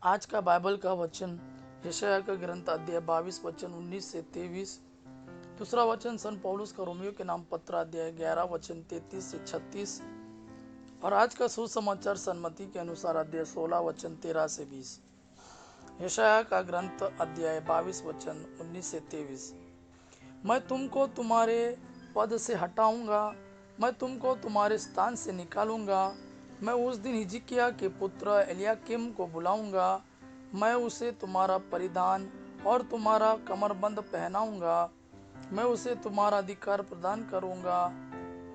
आज का बाइबल का वचन यशायाह का ग्रंथ अध्याय 22 वचन 19 से 23। दूसरा वचन सन पौलुस का रोमियो के नाम पत्र अध्याय 11 वचन 33 से 36। और आज का सुसमाचार सन्मति के अनुसार अध्याय 16 वचन 13 से 20। यशायाह का ग्रंथ अध्याय 22 वचन 19 से 23। मैं तुमको तुम्हारे पद से हटाऊंगा, मैं तुमको तुम्हारे स्थान से निकालूंगा। मैं उस दिन हिजकिय्याह के पुत्र एलियाकीम को बुलाऊंगा। मैं उसे तुम्हारा परिधान और तुम्हारा कमरबंद पहनाऊंगा। मैं उसे तुम्हारा अधिकार प्रदान करूंगा।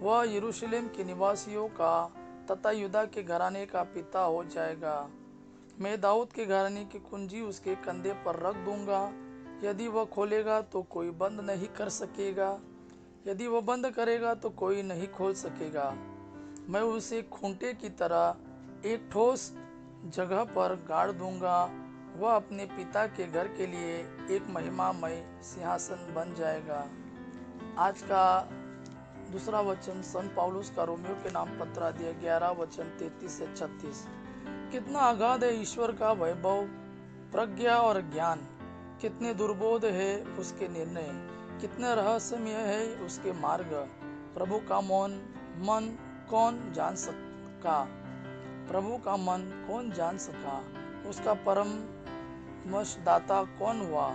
वह यरूशलेम के निवासियों का तथा यूदा के घराने का पिता हो जाएगा। मैं दाऊद के घराने की कुंजी उसके कंधे पर रख दूंगा। यदि वह खोलेगा तो कोई बंद नहीं कर सकेगा, यदि वह बंद करेगा तो कोई नहीं खोल सकेगा। मैं उसे खूंटे की तरह एक ठोस जगह पर गाड़ दूंगा। वह अपने पिता के घर के लिए एक महिमामय सिंहासन बन जाएगा। आज का दूसरा वचन सन पौलुस का रोमियो के नाम पत्र अध्याय 11 वचन 33 से 36। कितना अगाध है ईश्वर का वैभव, प्रज्ञा और ज्ञान। कितने दुर्बोध है उसके निर्णय, कितने रहस्यमय है उसके मार्ग। प्रभु का मन कौन जान सका, प्रभु का मन कौन जान सका। उसका परामर्शदाता कौन हुआ।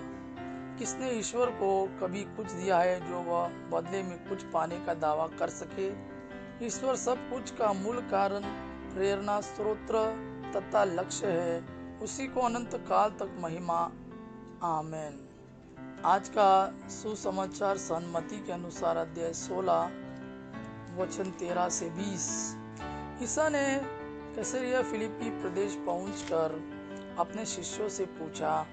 किसने ईश्वर को कभी कुछ दिया है जो वह बदले में कुछ पाने का दावा कर सके। ईश्वर सब कुछ का मूल कारण, प्रेरणा, स्रोत तथा लक्ष्य है। उसी को अनंत काल तक महिमा। आमेन। आज का सुसमाचार सन्मति के अनुसार अध्याय 16 वचन 13 से 20। ईसा ने कैसरिया फिलिप्पी प्रदेश पहुंचकर अपने शिष्यों से पूछा,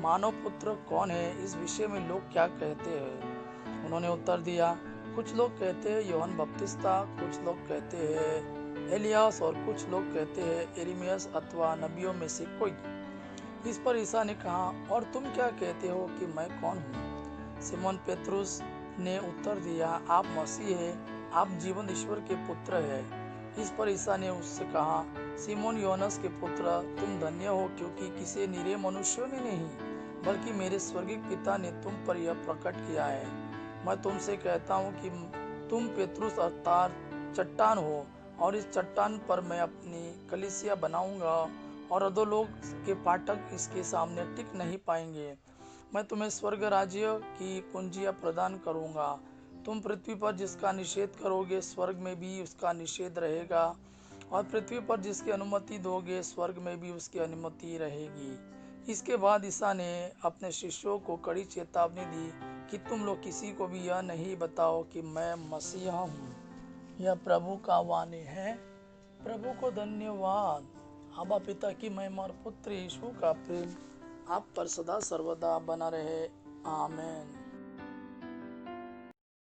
मानव पुत्र कौन है, इस विषय में लोग क्या कहते हैं। उन्होंने उत्तर दिया, कुछ लोग कहते हैं यूहन्ना बपतिस्ता, कुछ लोग कहते हैं एलियास और कुछ लोग कहते हैं यिर्मयाह अथवा नबियों में से कोई। इस पर ईसा ने कहा, और तुम क्या कहते हो कि मैं कौन हूँ। सिमोन पेतरुस ने उत्तर दिया, आप मसीह है, आप जीवंत ईश्वर के पुत्र है। इस पर ईसा ने उससे कहा, सिमोन योनस के पुत्र, तुम धन्य हो, क्योंकि किसी निरीह मनुष्यों ने नहीं बल्कि मेरे स्वर्गीय पिता ने तुम पर यह प्रकट किया है। मैं तुमसे कहता हूँ कि तुम पेतरुस अर्थात चट्टान हो, और इस चट्टान पर मैं अपनी कलीसिया बनाऊंगा, और अधोलोक के फाटक इसके सामने टिक नहीं पाएंगे। मैं तुम्हें स्वर्ग राज्य की कुंजियां प्रदान करूंगा। तुम पृथ्वी पर जिसका निषेध करोगे, स्वर्ग में भी उसका निषेध रहेगा, और पृथ्वी पर जिसकी अनुमति दोगे, स्वर्ग में भी उसकी अनुमति रहेगी। इसके बाद ईसा ने अपने शिष्यों को कड़ी चेतावनी दी कि तुम लोग किसी को भी यह नहीं बताओ कि मैं मसीहा हूँ। यह प्रभु का वाणी है। प्रभु को धन्यवाद। आबा पिता की महिमा और पुत्र यीशु का प्रेम आप पर सदा सर्वदा बना रहे। आमीन।